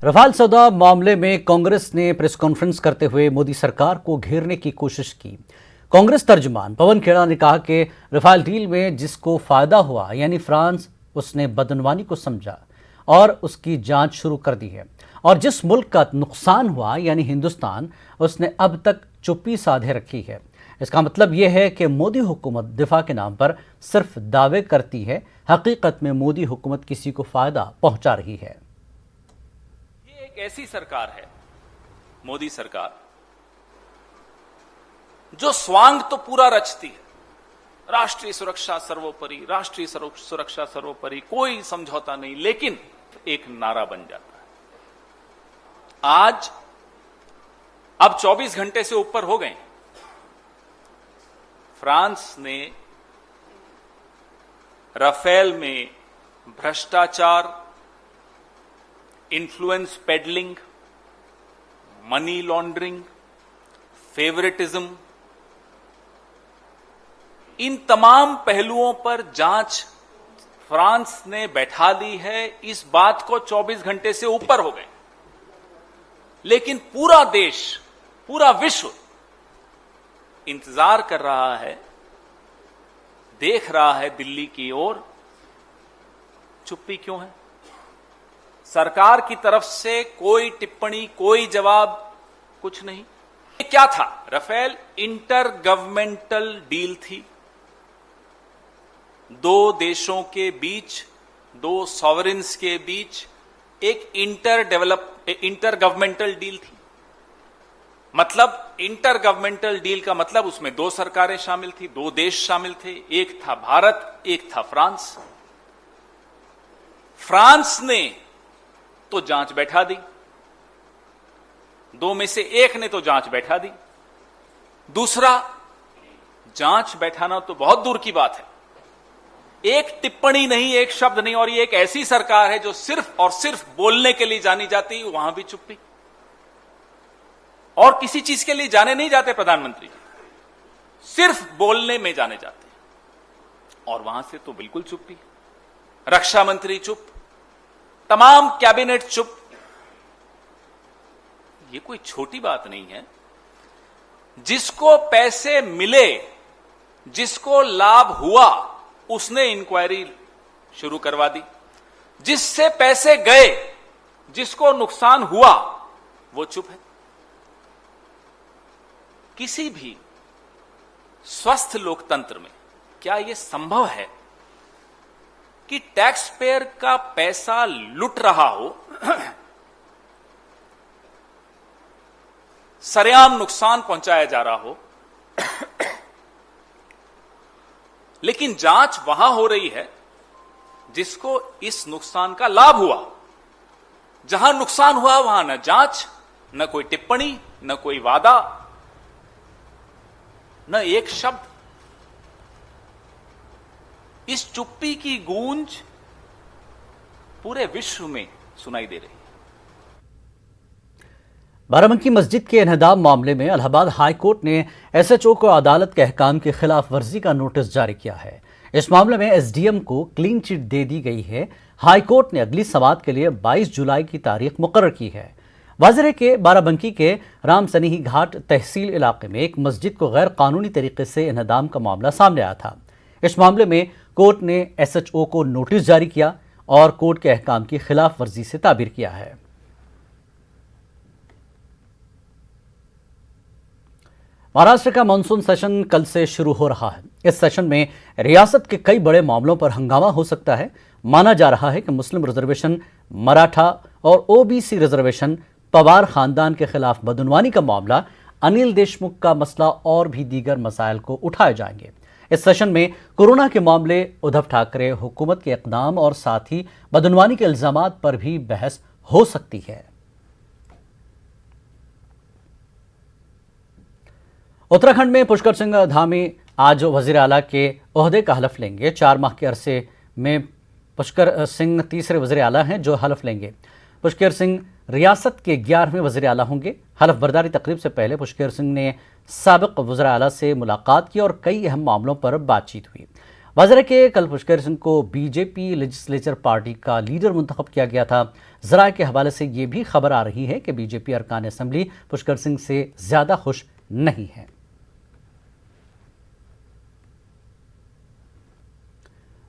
Rafale सौदा मामले में कांग्रेस ने प्रेस कॉन्फ्रेंस करते हुए मोदी सरकार को घेरने की कोशिश की। कांग्रेस तर्जुमान पवन खेड़ा ने कहा कि रफाल डील में जिसको फायदा हुआ यानी फ्रांस, उसने बदनवानी को समझा और उसकी जांच शुरू कर दी है, और जिस मुल्क का नुकसान हुआ यानी हिंदुस्तान, उसने अब तक चुप्पी साधे रखी है। इसका मतलब यह है कि मोदी हुकूमत दिफा के नाम पर सिर्फ दावे करती है, हकीकत में मोदी हुकूमत किसी को फायदा पहुंचा रही है। ये एक ऐसी सरकार है, मोदी सरकार, जो स्वांग तो पूरा रचती है, राष्ट्रीय सुरक्षा सर्वोपरि, राष्ट्रीय सुरक्षा सर्वोपरि, कोई समझौता नहीं, लेकिन एक नारा बन जाता है। आज अब 24 घंटे से ऊपर हो गए, फ्रांस ने राफेल में भ्रष्टाचार, influence peddling, money laundering, favouritism, इन तमाम पहलुओं पर जांच फ्रांस ने बैठा दी है। इस बात को 24 घंटे से ऊपर हो गए, लेकिन पूरा देश, पूरा विश्व इंतजार कर रहा है, देख रहा है दिल्ली की ओर। चुप्पी क्यों है? सरकार की तरफ से कोई टिप्पणी, कोई जवाब, कुछ नहीं। ये क्या था? राफेल इंटर गवर्नमेंटल डील थी, दो देशों के बीच, दो सॉवरेन्स के बीच एक इंटर गवर्नमेंटल डील थी। मतलब इंटर गवर्नमेंटल डील का मतलब उसमें दो सरकारें शामिल थी, दो देश शामिल थे, एक था भारत, एक था फ्रांस। फ्रांस ने तो जांच बैठा दी, दो में से एक ने तो जांच बैठा दी, दूसरा जांच बैठाना तो बहुत दूर की बात है, एक टिप्पणी नहीं, एक शब्द नहीं। और ये एक ऐसी सरकार है जो सिर्फ और सिर्फ बोलने के लिए जानी जाती, वहां भी चुप्पी। और किसी चीज के लिए जाने नहीं जाते प्रधानमंत्री, सिर्फ बोलने में जाने जाते हैं, और वहां से तो बिल्कुल चुप्पी। रक्षा मंत्री चुप, तमाम कैबिनेट चुप। ये कोई छोटी बात नहीं है। जिसको पैसे मिले, जिसको लाभ हुआ, उसने इंक्वायरी शुरू करवा दी। जिससे पैसे गए, जिसको नुकसान हुआ, वो चुप है। किसी भी स्वस्थ लोकतंत्र में क्या यह संभव है कि टैक्स पेयर का पैसा लुट रहा हो, सरेआम नुकसान पहुंचाया जा रहा हो, लेकिन जांच वहां हो रही है जिसको इस नुकसान का लाभ हुआ। जहां नुकसान हुआ वहां न जांच, न कोई टिप्पणी, न कोई वादा, न एक शब्द। इस चुप्पी की गूंज पूरे विश्व में सुनाई दे रही है। बाराबंकी मस्जिद के इन्हदाम मामले में इलाहाबाद हाई कोर्ट ने एसएचओ को अदालत के अहकाम की खिलाफ वर्जी का नोटिस जारी किया है। इस मामले में एसडीएम को क्लीन चिट दे दी गई है। हाई कोर्ट ने अगली समाअत के लिए 22 जुलाई की तारीख मुकर्रर की है। वाज़ेह के बाराबंकी के राम सनीही घाट तहसील इलाके में एक मस्जिद को गैर कानूनी तरीके से इन्हदाम का मामला सामने आया था। इस मामले में कोर्ट ने एसएचओ को नोटिस जारी किया और कोर्ट के अहकाम की खिलाफ वर्जी से ताबीर किया है। महाराष्ट्र का मानसून सेशन कल से शुरू हो रहा है। इस सेशन में रियासत के कई बड़े मामलों पर हंगामा हो सकता है। माना जा रहा है कि मुस्लिम रिजर्वेशन, मराठा और ओबीसी रिजर्वेशन, पवार खानदान के खिलाफ बदनवानी का मामला, अनिल देशमुख का मसला और भी दीगर मसाइल को उठाए जाएंगे। इस सेशन में कोरोना के मामले, उद्धव ठाकरे हुकूमत के इक़दाम और साथ ही बदनवानी के इल्जामात पर भी बहस हो सकती है। उत्तराखंड में पुष्कर सिंह धामी आज वजीर आला के ओहदे का हलफ लेंगे। 4 माह के अरसे में पुष्कर सिंह तीसरे वजीर आला हैं जो हलफ लेंगे। पुष्कर सिंह रियासत के 11वें वजीर आला होंगे। हलफ बर्दारी तकरीब से पहले पुष्कर सिंह ने साबिक वज़ीर आला से मुलाकात की और कई अहम मामलों पर बातचीत हुई। वाज़ेह के कल पुष्कर सिंह को बीजेपी लेजिस्लेचर पार्टी का लीडर मुंतखब किया गया था। ज़राए के हवाले से ये भी खबर आ रही है कि बीजेपी अरकान असेंबली पुष्कर सिंह से ज़्यादा खुश नहीं है।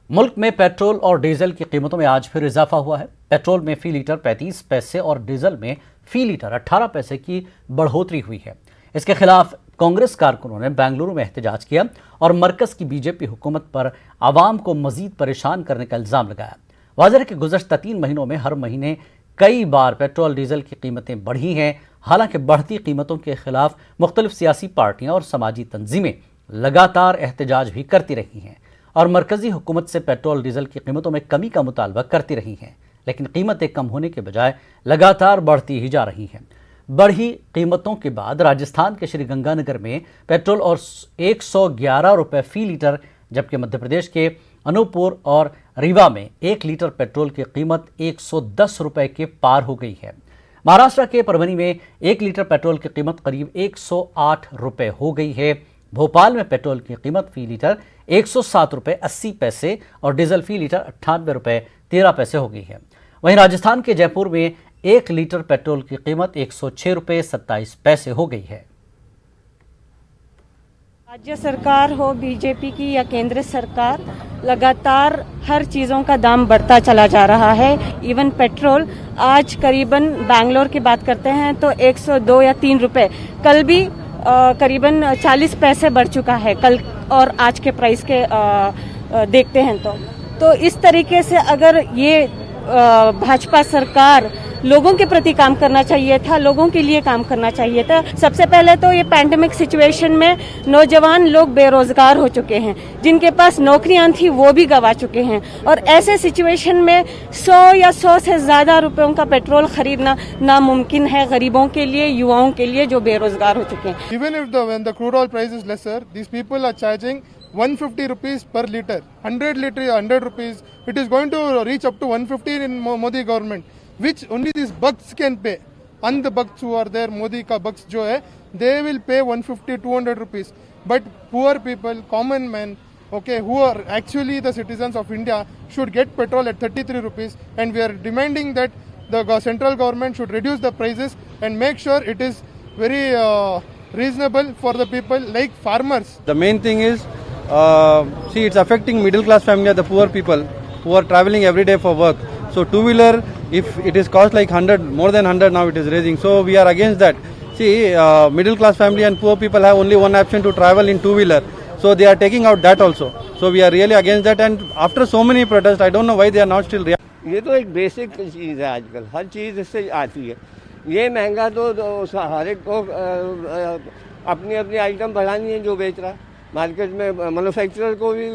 मुल्क में पेट्रोल और डीजल की कीमतों में आज फिर इजाफा हुआ है। पेट्रोल में फी लीटर 35 पैसे और डीजल में फी लीटर 18 पैसे की बढ़ोतरी हुई है। इसके खिलाफ कांग्रेस कारकुनों ने बेंगलुरु में एहतजाज किया और मरकज की बीजेपी हुकूमत पर आवाम को मजीद परेशान करने का इल्ज़ाम लगाया। वाज़ेह कि गुज़श्ता 3 महीनों में हर महीने कई बार पेट्रोल डीजल की कीमतें बढ़ी हैं। हालांकि बढ़ती कीमतों के खिलाफ मुख्तलिफ सियासी पार्टियां और समाजी तंजीमें लगातार एहतजाज भी करती रही हैं और मरकजी हुकूमत से पेट्रोल डीजल की कीमतों में कमी का मुतालबा करती रही हैं, लेकिन कीमतें कम होने के बजाय लगातार बढ़ती ही जा रही हैं। बढ़ी कीमतों के बाद राजस्थान के श्रीगंगानगर में पेट्रोल और 111 रुपये फी लीटर, जबकि मध्य प्रदेश के अनूपपुर और रीवा में 1 लीटर पेट्रोल की कीमत 110 रुपये के पार हो गई है। महाराष्ट्र के परभनी में 1 लीटर पेट्रोल की कीमत करीब 108 रुपये हो गई है। भोपाल में पेट्रोल की कीमत फी लीटर 107 रुपये 80 पैसे और डीजल फी लीटर 98 रुपये 13 पैसे हो गई है। वहीं राजस्थान के जयपुर में 1 लीटर पेट्रोल की कीमत 106 रुपये 27 पैसे हो गई है। राज्य सरकार हो बीजेपी की या केंद्र सरकार, लगातार हर चीज़ों का दाम बढ़ता चला जा रहा है। इवन पेट्रोल आज करीबन बैंगलोर की बात करते हैं तो 102 या 3 रुपये, कल भी करीबन 40 पैसे बढ़ चुका है कल और आज के प्राइस के देखते हैं तो इस तरीके से अगर ये भाजपा सरकार लोगों के प्रति काम करना चाहिए था, लोगों के लिए काम करना चाहिए था। सबसे पहले तो ये पैंडेमिक सिचुएशन में नौजवान लोग बेरोजगार हो चुके हैं, जिनके पास नौकरियां थी वो भी गंवा चुके हैं और ऐसे सिचुएशन में 100 या 100 से ज्यादा रुपयों का पेट्रोल खरीदना नामुमकिन है गरीबों के लिए, युवाओं के लिए जो बेरोजगार हो चुके हैं। Even if when the crude oil price is lesser, these people are charging 150 rupees per liter, 100 liter 100 rupees. It is going to reach up to 150 in Modi government, which only these bucks can pay. And the bucks who are there, Modi ka bucks jo hai, they will pay 150, 200 rupees. But poor people, common men, okay, who are actually the citizens of India should get petrol at 33 rupees. And we are demanding that the central government should reduce the prices and make sure it is very reasonable for the people like farmers. The main thing is, see, it's affecting middle class family, the poor people who are traveling every day for work. So two-wheeler, if it is cost like 100, more than 100 now it is raising. So we are against that. See, middle class family and poor people have only one option to travel in two-wheeler. So they are taking out that also. So we are really against that. And after so many protests, I don't know why they are not still reacting. ये तो एक basic चीज़ है, आजकल हर चीज़ इससे आती है। ये महंगा तो हर एक को अपनी अपनी आइटम बढ़ानी है जो बेच रहा है मार्केट में। मैन्युफैक्चरर को भी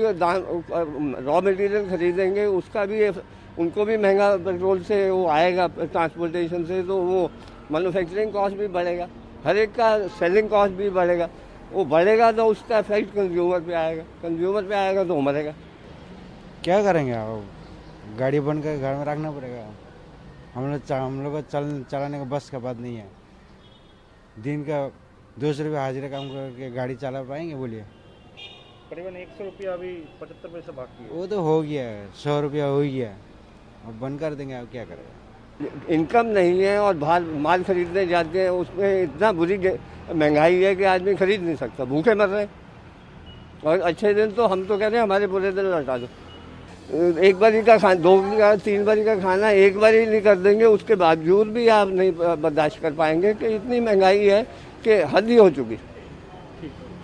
रॉ मटेरियल खरीदेंगे, उसका भी उनको भी महंगा पेट्रोल से वो आएगा, ट्रांसपोर्टेशन से, तो वो मैन्युफैक्चरिंग कॉस्ट भी बढ़ेगा, हर एक का सेलिंग कॉस्ट भी बढ़ेगा। वो बढ़ेगा तो उसका इफेक्ट कंज्यूमर पे आएगा, कंज्यूमर पे आएगा तो मरेगा। क्या करेंगे आप, गाड़ी बन कर घर में रखना पड़ेगा। हम लोग को चलाने का बस का बात नहीं है। दिन का 200 रुपये हाजिरा काम करके गाड़ी चला पाएंगे, बोलिए। करीबन 100 रुपया अभी 75 पैसे बाकी है। वो तो हो गया, 100 रुपया हो गया, अब बंद कर देंगे, अब क्या करेगा। इनकम नहीं है और बाहर माल खरीदने जाते हैं, उसमें इतना बुरी महंगाई है कि आदमी खरीद नहीं सकता, भूखे मर रहे हैं। और अच्छे दिन तो हम तो कह रहे हैं हमारे बुरे दिन लौटा दो। एक बारी का खाना, 2 या 3 बारी का खाना एक बारी नहीं कर देंगे, उसके बावजूद भी आप नहीं बर्दाश्त कर पाएंगे कि इतनी महंगाई है कि हद ही हो चुकी।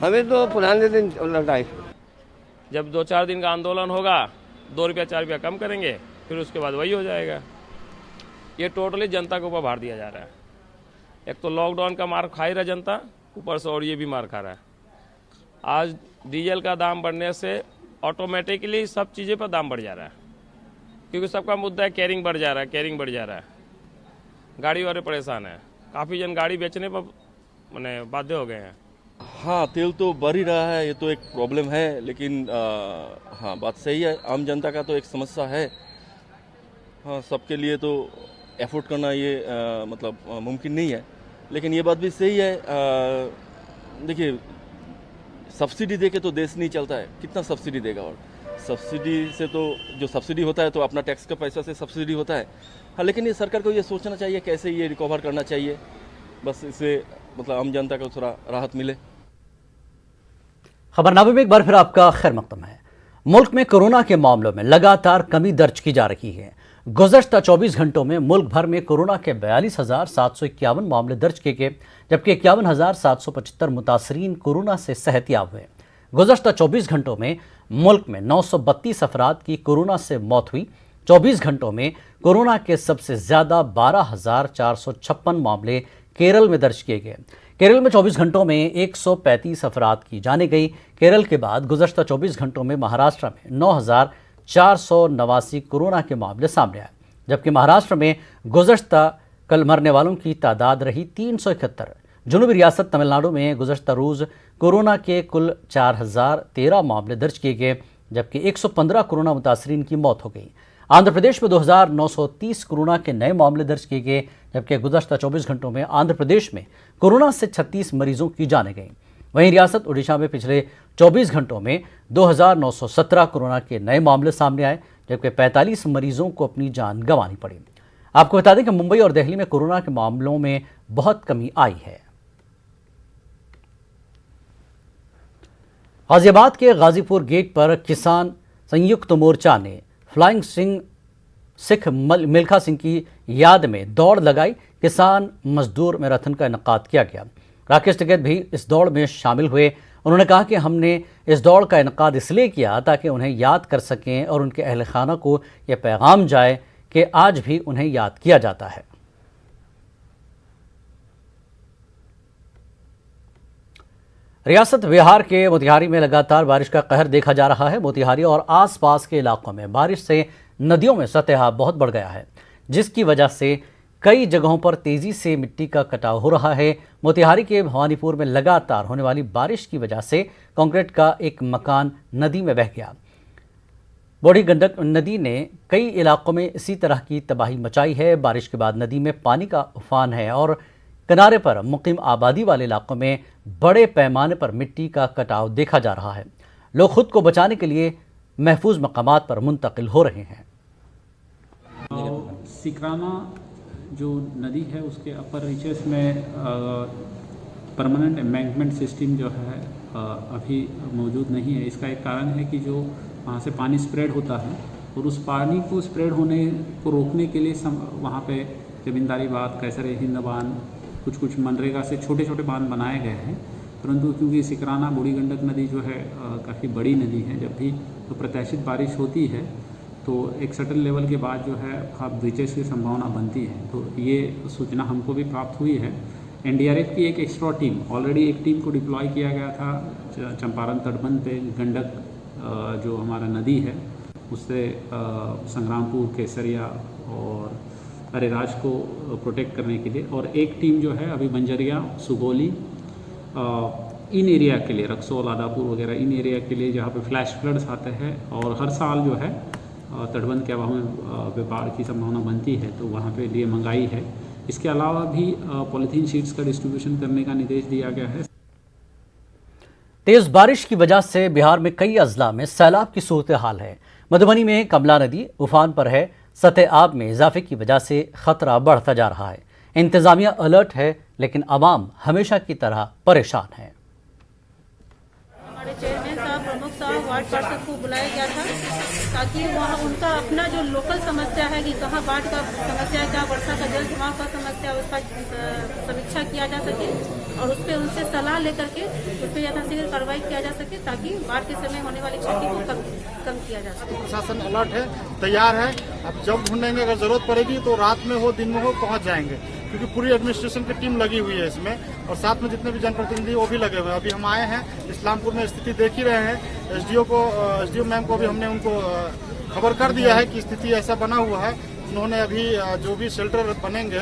हमें तो पुराने दिन लौटाए। जब 2-4 दिन का आंदोलन होगा, 2 रुपया 4 रुपया कम करेंगे, फिर उसके बाद वही हो जाएगा। ये टोटली जनता के ऊपर भार दिया जा रहा है। एक तो लॉकडाउन का मार खा ही रहा जनता, ऊपर से और ये भी मार खा रहा है। आज डीजल का दाम बढ़ने से ऑटोमेटिकली सब चीज़ें पर दाम बढ़ जा रहा है, क्योंकि सबका मुद्दा है कैरिंग बढ़ जा रहा है, कैरिंग बढ़ जा रहा है। गाड़ी वाले परेशान हैं, काफ़ी जन गाड़ी बेचने पर मैंने बाध्य हो गए हैं। हाँ, तेल तो बढ़ ही रहा है, ये तो एक प्रॉब्लम है, लेकिन हाँ, बात सही है, आम जनता का तो एक समस्या है। हाँ, सबके लिए तो एफोर्ड करना ये मतलब मुमकिन नहीं है, लेकिन ये बात भी सही है। देखिए, सब्सिडी दे के तो देश नहीं चलता है, कितना सब्सिडी देगा। और सब्सिडी से तो जो सब्सिडी होता है तो अपना टैक्स का पैसा से सब्सिडी होता है। हाँ, लेकिन ये सरकार को ये सोचना चाहिए कैसे ये रिकवर करना चाहिए, बस इससे मतलब आम जनता को थोड़ा राहत मिले। खबरनामे में एक बार फिर आपका खैर मकदम है। मुल्क में कोरोना के मामलों में लगातार कमी दर्ज की जा रही है। गुज़श्ता 24 घंटों में मुल्क भर में कोरोना के 42,751 मामले दर्ज किए गए, जबकि 51,775 मुतासरीन कोरोना से सेहतयाब हुए। गुज़श्ता 24 घंटों में मुल्क में 932 अफराद की कोरोना से मौत हुई। 24 घंटों में कोरोना के सबसे ज़्यादा 12,456 मामले केरल में दर्ज किए गए। केरल में 24 घंटों में 135 अफराद की जाने गई। केरल के बाद गुज़श्ता 24 घंटों में महाराष्ट्र में 9,489 कोरोना के मामले सामने आए, जबकि महाराष्ट्र में गुज़श्ता कल मरने वालों की तादाद रही 371। जुनूबी रियासत तमिलनाडु में गुज़श्ता रोज़ कोरोना के कुल 4,013 मामले दर्ज किए गए, जबकि 115 कोरोना मुतासरीन की मौत हो गई। आंध्र प्रदेश में 2,930 कोरोना के नए मामले दर्ज किए गए, जबकि गुज़श्ता 24 घंटों में आंध्र प्रदेश में कोरोना से 36 मरीजों की जानें गईं। वहीं रियासत उड़ीसा में पिछले 24 घंटों में 2,917 कोरोना के नए मामले सामने आए, जबकि 45 मरीजों को अपनी जान गंवानी पड़ी। आपको बता दें कि मुंबई और दिल्ली में कोरोना के मामलों में बहुत कमी आई है। गाजियाबाद के गाजीपुर गेट पर किसान संयुक्त मोर्चा ने फ्लाइंग सिख मिल्खा सिंह की याद में दौड़ लगाई। किसान मजदूर मैराथन का इनेकाद किया गया। राकेश टिकैत भी इस दौड़ में शामिल हुए। उन्होंने कहा कि हमने इस दौड़ का इनेकाद इसलिए किया ताकि उन्हें याद कर सकें और उनके अहल खाना को यह पैगाम जाए कि आज भी उन्हें याद किया जाता है। रियासत बिहार के मोतिहारी में लगातार बारिश का कहर देखा जा रहा है। मोतिहारी और आसपास के इलाकों में बारिश से नदियों में सतह बहुत बढ़ गया है, जिसकी वजह से कई जगहों पर तेजी से मिट्टी का कटाव हो रहा है। मोतिहारी के भवानीपुर में लगातार होने वाली बारिश की वजह से कंक्रीट का एक मकान नदी में बह गया। बूढ़ी गंडक नदी ने कई इलाकों में इसी तरह की तबाही मचाई है। बारिश के बाद नदी में पानी का उफान है और किनारे पर मुकीम आबादी वाले इलाकों में बड़े पैमाने पर मिट्टी का कटाव देखा जा रहा है। लोग खुद को बचाने के लिए महफूज मकामात पर मुंतकिल हो रहे हैं। सिकराना जो नदी है उसके अपर रीचेस में परमानेंट एम्बैंकमेंट सिस्टम जो है अभी मौजूद नहीं है। इसका एक कारण है कि जो वहाँ से पानी स्प्रेड होता है और उस पानी को स्प्रेड होने को रोकने के लिए वहाँ पे जमींदारी बांध, कैसर हिंद बांध, कुछ मनरेगा से छोटे छोटे बांध बनाए गए हैं। परंतु क्योंकि सिकराना बूढ़ी गंडक नदी जो है काफ़ी बड़ी नदी है, जब भी तो प्रत्याशित बारिश होती है तो एक सर्टेन लेवल के बाद जो है ब्रीचेस की संभावना बनती है। तो ये सूचना हमको भी प्राप्त हुई है। एनडीआरएफ की एक एक्स्ट्रा टीम, ऑलरेडी एक टीम को डिप्लॉय किया गया था चंपारण तटबंध पे। गंडक जो हमारा नदी है उससे संग्रामपुर, केसरिया और अरेराज को प्रोटेक्ट करने के लिए, और एक टीम जो है अभी बंजरिया, सुगोली इन एरिया के लिए, रक्सौल, आदापुर वगैरह इन एरिया के लिए जहाँ पे फ्लैश फ्लड्स आते हैं और हर साल जो है तटबंध के अभाव में बाढ़ की संभावना बनती है, तो वहाँ पे लिए मंगाई है। इसके अलावा भी पॉलीथीन शीट्स का डिस्ट्रीब्यूशन करने का निर्देश दिया गया है। तेज बारिश की वजह से बिहार में कई अजला में सैलाब की सूरत हाल है। मधुबनी में कमला नदी उफान पर है। सतह आब में इजाफे की वजह से खतरा बढ़ता जा रहा है। इंतजामिया अलर्ट है, लेकिन आवाम हमेशा की तरह परेशान है। हमारे चेयरमैन साहब, प्रमुख साहब, वार्ड पार्षद को बुलाया गया था ताकि वहाँ उनका अपना जो लोकल समस्या है कि कहाँ बाढ़ का समस्या है, क्या वर्षा का जल जमाव का समस्या है, उसका समीक्षा किया जा सके और उस पर उनसे सलाह लेकर के उस पर यथाशीघ्र कार्रवाई किया जा सके ताकि बाढ़ के समय होने वाली क्षति को कम किया जा सके। प्रशासन अलर्ट है, तैयार है। अब जब ढूंढेंगे, अगर जरूरत पड़ेगी तो रात में हो दिन में हो पहुंच जाएंगे, क्योंकि पूरी एडमिनिस्ट्रेशन की टीम लगी हुई है इसमें और साथ में जितने भी जनप्रतिनिधि वो भी लगे हुए हैं। अभी हम आए हैं इस्लामपुर में, स्थिति देख ही रहे हैं। एसडीओ मैम को भी हमने उनको खबर कर दिया है कि स्थिति ऐसा बना हुआ है। उन्होंने अभी जो भी शेल्टर बनेंगे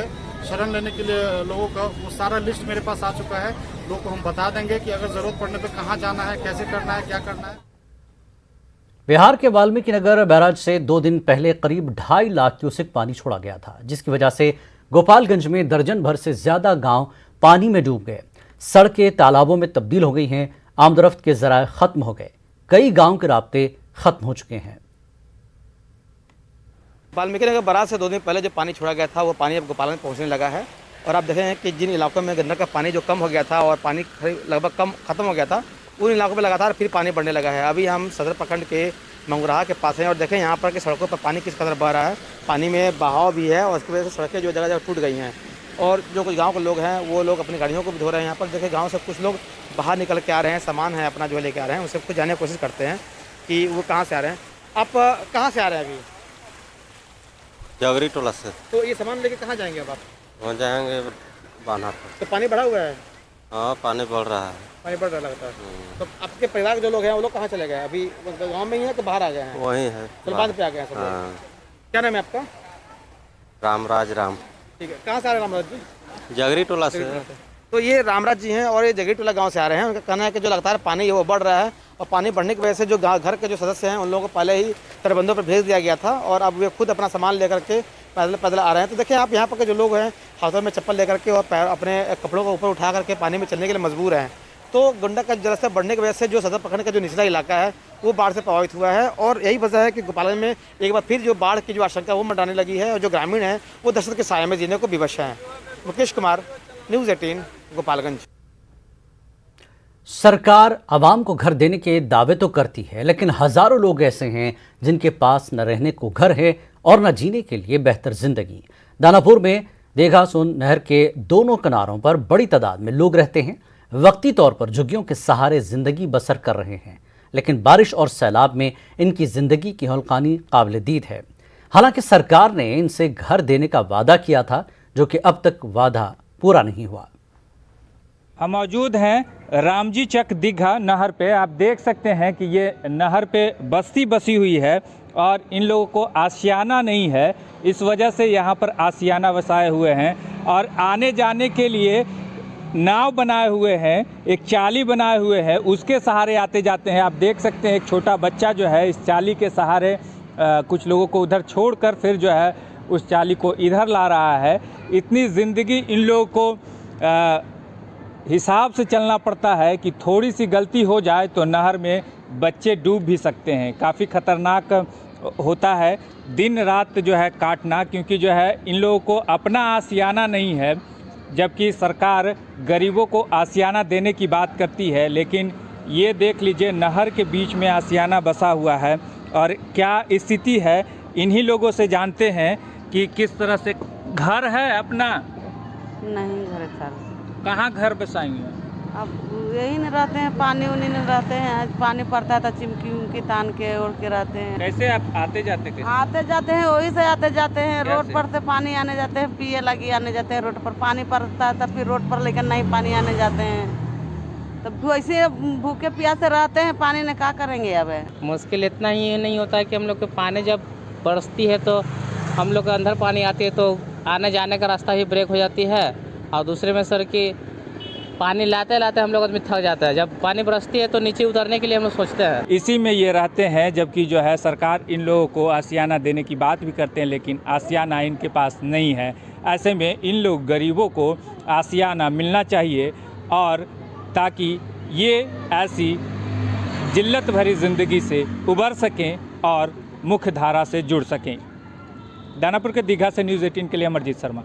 शरण लेने के लिए लोगों का, वो सारा लिस्ट मेरे पास आ चुका है। लोगों को हम बता देंगे कि अगर जरूरत पड़ने पर कहाँ जाना है, कैसे करना है, क्या करना है। बिहार के वाल्मीकि नगर बैराज से 2 दिन पहले करीब 2.5 लाख क्यूसेक पानी छोड़ा गया था, जिसकी वजह से गोपालगंज में दर्जन भर से ज्यादा गांव पानी में डूब गए। सड़कें तालाबों में तब्दील हो गई हैं। आमदरफ्त के जराए खत्म हो गए। कई गांव के रास्ते खत्म हो चुके हैं। वाल्मीकि नगर बराज से 2 दिन पहले जो पानी छोड़ा गया था वो पानी अब गोपाल में पहुंचने लगा है। और आप देखें कि जिन इलाकों में गंडक का पानी जो कम हो गया था और पानी लगभग कम खत्म हो गया था, उन इलाकों में लगातार फिर पानी बढ़ने लगा है। अभी हम सदर प्रखंड के मंगुराहा के पास हैं और देखें यहाँ पर कि सड़कों पर पानी किस कदर बह रहा है। पानी में बहाव भी है और उसकी वजह से सड़कें जो जगह जगह टूट गई हैं। और जो कुछ गाँव के लोग हैं वो लोग अपनी गाड़ियों को भी धो रहे हैं। यहाँ पर देखें गाँव से कुछ लोग बाहर निकल के आ रहे हैं, सामान है अपना जो लेके आ रहे हैं, उनसे कुछ जानने की कोशिश करते हैं कि वो कहाँ से आ रहे हैं। आप कहाँ से आ रहे हैं अभी? जगरी टोला से। तो ये सामान लेके कहाँ जाएंगे अब आप? वहाँ जाएंगे बाना पर। तो पानी बढ़ा हुआ है? हाँ, पानी बढ़ रहा है। पानी बढ़ रहा लगता है। तो आपके परिवार के जो लोग हैं वो लोग कहाँ चले गए? अभी गांव में ही है कि बाहर आ गए हैं? वहीं है, बांध पे आ गए हैं सब लोग। हाँ। क्या नाम है आपका? रामराज राम। ठीक है, कहाँ से आ रहे हैं रामराज जी? जगरी टोला से। तो ये रामराज जी हैं और ये जगरी टोला गाँव से आ रहे हैं। उनका कहना है कि जो लगातार पानी है वो बढ़ रहा है और पानी बढ़ने की वजह से जो घर के जो सदस्य हैं उन लोगों को पहले ही तटबंधों पर भेज दिया गया था और अब वे खुद अपना सामान लेकर के पैदल आ रहे हैं। तो देखिए आप यहाँ पर के जो लोग हैं हाथों में चप्पल लेकर के और अपने कपड़ों को ऊपर उठा करके पानी में चलने के लिए मजबूर हैं। तो गंडक का जलस्तर बढ़ने की वजह से जो सदर प्रखंड का जो निचला इलाका है वो बाढ़ से प्रभावित हुआ है और यही वजह है कि गोपालगंज में एक बार फिर जो बाढ़ की जो आशंका वो मंडराने लगी है और जो ग्रामीण हैं वो दहशत के साये में जीने को विवश हैं। मुकेश कुमार, न्यूज़ 18, गोपालगंज। सरकार आवाम को घर देने के दावे तो करती है, लेकिन हजारों लोग ऐसे हैं जिनके पास न रहने को घर है और न जीने के लिए बेहतर जिंदगी। दानापुर में देघा सोन नहर के दोनों किनारों पर बड़ी तादाद में लोग रहते हैं। वक्ती तौर पर झुग्गियों के सहारे जिंदगी बसर कर रहे हैं, लेकिन बारिश और सैलाब में इनकी जिंदगी की हल्कानी काबिल दीद है। हालांकि सरकार ने इनसे घर देने का वादा किया था, जो कि अब तक वादा पूरा नहीं हुआ। हम मौजूद हैं रामजी चक दीघा नहर पे। आप देख सकते हैं कि ये नहर पे बस्ती बसी हुई है और इन लोगों को आशियाना नहीं है, इस वजह से यहाँ पर आशियाना बसाए हुए हैं और आने जाने के लिए नाव बनाए हुए हैं, एक चाली बनाए हुए हैं, उसके सहारे आते जाते हैं। आप देख सकते हैं एक छोटा बच्चा जो है इस चाली के सहारे कुछ लोगों को उधर छोड़कर फिर जो है उस चाली को इधर ला रहा है। इतनी ज़िंदगी इन लोगों को हिसाब से चलना पड़ता है कि थोड़ी सी गलती हो जाए तो नहर में बच्चे डूब भी सकते हैं। काफ़ी ख़तरनाक होता है दिन रात जो है काटना, क्योंकि जो है इन लोगों को अपना आशियाना नहीं है, जबकि सरकार गरीबों को आशियाना देने की बात करती है। लेकिन ये देख लीजिए नहर के बीच में आशियाना बसा हुआ है और क्या स्थिति है। इन्हीं लोगों से जानते हैं कि किस तरह से घर है अपना। नहीं घर है सर। कहाँ घर बसाएंगे? अब यही नहीं रहते हैं, पानी उनी नहीं रहते हैं। आज पानी पड़ता है तो चिमकी उमकी तान के ओढ़ के रहते हैं। कैसे आप आते जाते? कैसे आते जाते हैं? वही से आते जाते हैं। रोड पर से पानी आने जाते हैं, पिए लगी आने जाते हैं। रोड पर पानी पड़ता है तब फिर रोड पर लेकर नहीं पानी आने जाते हैं। तब वैसे भूखे प्यासे रहते हैं, पानी ने क्या करेंगे। अब मुश्किल इतना ही नहीं होता है कि हम लोग के पानी जब बरसती है तो हम लोग के अंदर पानी आती है तो आने जाने का रास्ता भी ब्रेक हो जाती है। और दूसरे में सर कि पानी लाते लाते हम लोग आदमी थक जाता है। जब पानी बरसती है तो नीचे उतरने के लिए हम लोग सोचते हैं। इसी में ये रहते हैं, जबकि जो है सरकार इन लोगों को आशियाना देने की बात भी करते हैं, लेकिन आशियाना इनके पास नहीं है। ऐसे में इन लोग गरीबों को आशियाना मिलना चाहिए और ताकि ये ऐसी जिल्लत भरी ज़िंदगी से उबर सकें और मुख्य धारा से जुड़ सकें। दानापुर के दीघा से न्यूज़ 18 के लिए अमरजीत शर्मा।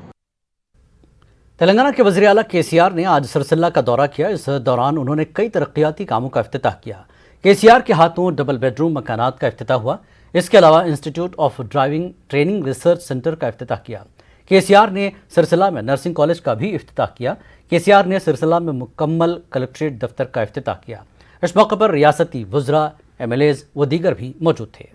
तेलंगाना के वज़ीर आला केसीआर ने आज सिरसिल्ला का दौरा किया। इस दौरान उन्होंने कई तरक्याती कामों का इफ्तिताह किया। केसीआर के हाथों डबल बेडरूम मकानात का इफ्तिताह हुआ। इसके अलावा institute of driving training research centre का इफ्तिताह किया। केसीआर ने सिरसिल्ला में नर्सिंग कॉलेज का भी इफ्तिताह किया। केसीआर ने सिरसिल्ला में मुकम्मल कलेक्ट्रेट दफ्तर का इफ्तिताह किया। इस मौके पर रियासती वुज़रा, MLAs व दीगर भी मौजूद थे।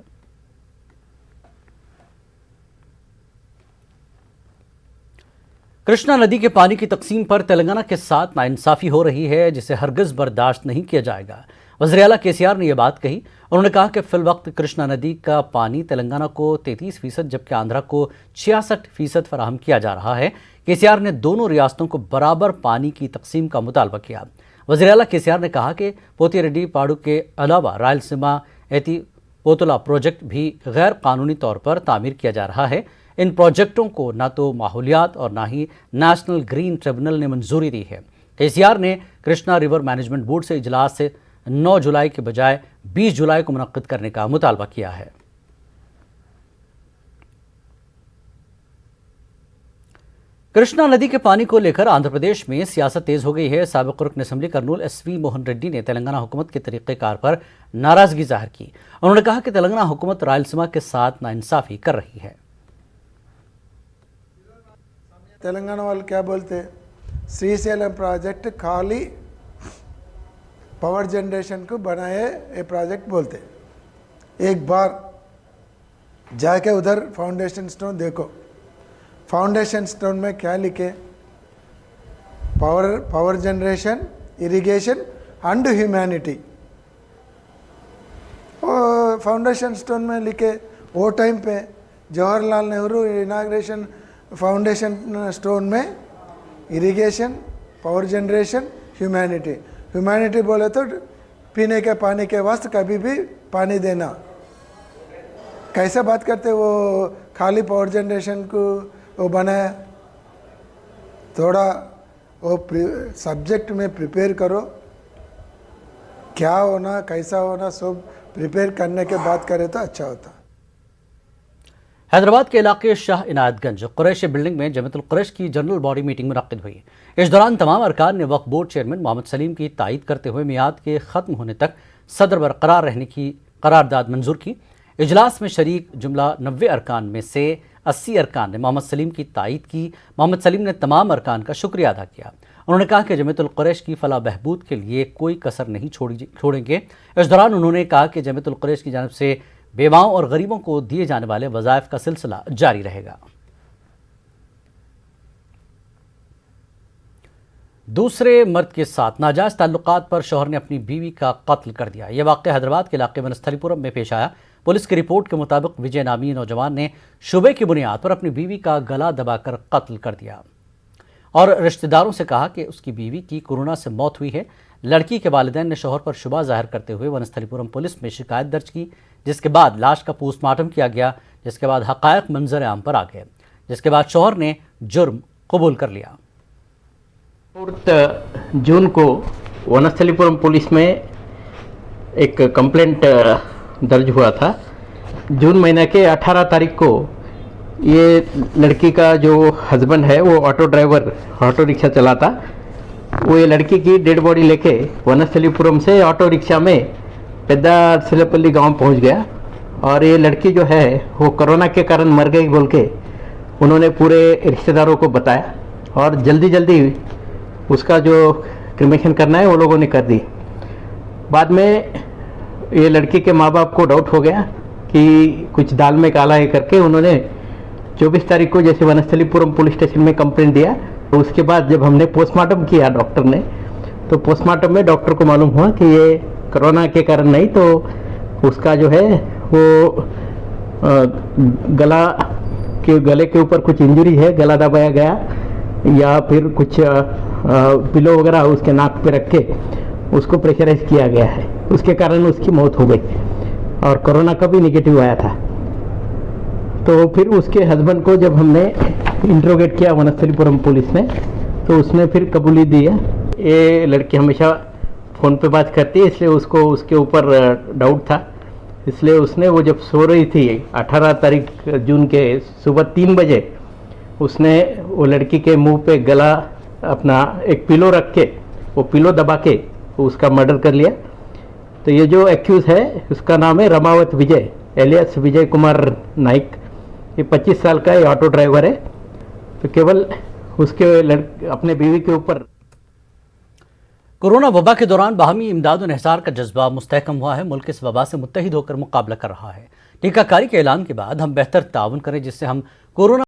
कृष्णा नदी के पानी की तकसीम पर तेलंगाना के साथ नाइंसाफ़ी हो रही है, जिसे हरगिज़ बर्दाश्त नहीं किया जाएगा। वज़ीर आला केसीआर ने यह बात कही। उन्होंने कहा कि फिलवक्त कृष्णा नदी का पानी तेलंगाना को 33% जबकि आंध्रा को 66% फराहम किया जा रहा है। केसीआर ने दोनों रियासतों को बराबर पानी की तकसीम का मुतालबा किया। वज़ीर आला केसीआर ने कहा कि पोतीरेड्डी पाड़ू के अलावा रायलसीमा एती पोतुला प्रोजेक्ट भी गैर कानूनी तौर पर तामीर किया जा रहा है। इन प्रोजेक्टों को न तो माहौलियात और न ही नेशनल ग्रीन ट्रिब्यूनल ने मंजूरी दी है। केसीआर ने कृष्णा रिवर मैनेजमेंट बोर्ड से इजलास से 9 जुलाई के बजाय 20 जुलाई को मुनक्किद करने का मुतालबा किया है। कृष्णा नदी के पानी को लेकर आंध्र प्रदेश में सियासत तेज हो गई है। साबिक रुकन असेंबली कर्नूल SV मोहन रेड्डी ने तेलंगाना हुकूमत के तरीक़ेकार पर नाराजगी जाहिर की। उन्होंने कहा कि तेलंगाना हुकूमत रायलसीमा के साथ नाइंसाफी कर रही है। तेलंगाना वाले क्या बोलते, श्रीशैलम प्रोजेक्ट खाली पावर जनरेशन को बनाए ये प्रोजेक्ट बोलते। एक बार जाके उधर फाउंडेशन स्टोन देखो, फाउंडेशन स्टोन में क्या लिखे, power generation, irrigation and humanity. और फाउंडेशन स्टोन में लिखे वो टाइम पे Jawaharlal Nehru inauguration foundation stone में irrigation, power generation, humanity. Humanity बोले तो पीने के पानी के वास्ते कभी भी पानी देना। कैसे बात करते, वो खाली पावर जनरेशन को वो बनाया। थोड़ा वो सब्जेक्ट में प्रिपेयर करो, क्या होना कैसा होना सब प्रिपेयर करने के बाद करे तो अच्छा होता। हैदराबाद के इलाके शाह इनायतगंज कुरैश बिल्डिंग में जमीयतुल कुरैश की जनरल बॉडी मीटिंग मुनक्किद हुई। इस दौरान तमाम अरकान ने वक्फ बोर्ड चेयरमैन मोहम्मद सलीम की तायीद करते हुए मियाद के ख़त्म होने तक सदर बरकरार रहने की करारदाद मंजूर की। इजलास में शरीक जुमला 90 अरकान में से 80 अरकान ने मोहम्मद सलीम की तायीद की। मोहम्मद सलीम ने तमाम अरकान का शुक्रिया अदा किया। उन्होंने कहा कि जमीयतुल कुरैश की फलाह बहबूद के लिए कोई कसर नहीं छोड़ेंगे। इस दौरान उन्होंने कहा कि जमीयतुल कुरैश की जानिब से बेवाओं और गरीबों को दिए जाने वाले वज़ाइफ का सिलसिला जारी रहेगा। दूसरे मर्द के साथ नाजायज़ ताल्लुकात पर शौहर ने अपनी बीवी का कत्ल कर दिया। यह वाक़या हैदराबाद के इलाके वनस्थलीपुरम में पेश आया। पुलिस की रिपोर्ट के मुताबिक विजय नामी नौजवान ने शुबे की बुनियाद पर अपनी बीवी का गला दबाकर कत्ल कर दिया और रिश्तेदारों से कहा कि उसकी बीवी की कोरोना से मौत हुई है। लड़की के वालिदैन ने शौहर पर शुबा जाहिर करते हुए वनस्थलीपुरम पुलिस में शिकायत दर्ज की, जिसके बाद लाश का पोस्टमार्टम किया गया, जिसके बाद हक़ायक़ मंजर आम पर आ गए, जिसके बाद शौहर ने जुर्म कबूल कर लिया। 4 जून को वनस्थलीपुरम पुलिस में एक कंप्लेंट दर्ज हुआ था। जून महीने के 18 तारीख को ये लड़की का जो हस्बैंड है वो ऑटो ड्राइवर, ऑटो रिक्शा चलाता, वो ये लड़की की डेड बॉडी लेके वनस्थलीपुरम से ऑटो रिक्शा में पेद्दासिलपल्ली गांव पहुंच गया। और ये लड़की जो है वो कोरोना के कारण मर गई बोल के उन्होंने पूरे रिश्तेदारों को बताया और जल्दी जल्दी उसका जो क्रिमेशन करना है वो लोगों ने कर दी। बाद में ये लड़की के माँ बाप को डाउट हो गया कि कुछ दाल में काला है करके उन्होंने 24 तारीख को जैसे वनस्थलीपुरम पुलिस स्टेशन में कंप्लेंट दिया। तो उसके बाद जब हमने पोस्टमार्टम किया डॉक्टर ने, तो पोस्टमार्टम में डॉक्टर को मालूम हुआ कि ये कोरोना के कारण नहीं, तो उसका जो है वो गले के ऊपर कुछ इंजरी है, गला दबाया गया या फिर कुछ पिलो वगैरह उसके नाक पे रख के उसको प्रेशराइज किया गया है, उसके कारण उसकी मौत हो गई और कोरोना का भी निगेटिव आया था। तो फिर उसके हस्बैंड को जब हमने इंट्रोगेट किया वनस्थलीपुरम पुलिस ने, तो उसने फिर कबूली दी है। ये लड़की हमेशा फ़ोन पे बात करती है, इसलिए उसको उसके ऊपर डाउट था, इसलिए उसने वो जब सो रही थी 18 तारीख जून के सुबह 3 बजे उसने वो लड़की के मुंह पे गला अपना एक पिलो रख के वो पिलो दबा के उसका मर्डर कर लिया। तो ये जो एक्यूज है उसका नाम है रमावत विजय एलियस विजय कुमार नाइक। ये 25 साल का ये ऑटो ड्राइवर है। तो केवल उसके अपने बीवी के ऊपर कोरोना वबा के दौरान बाहमी इमदाद और इंहिसार का जज्बा मुस्तहकम हुआ है। मुल्क इस वबा से मुत्तहिद होकर मुकाबला कर रहा है। टीकाकारी के ऐलान के बाद हम बेहतर ताउन करें जिससे हम कोरोना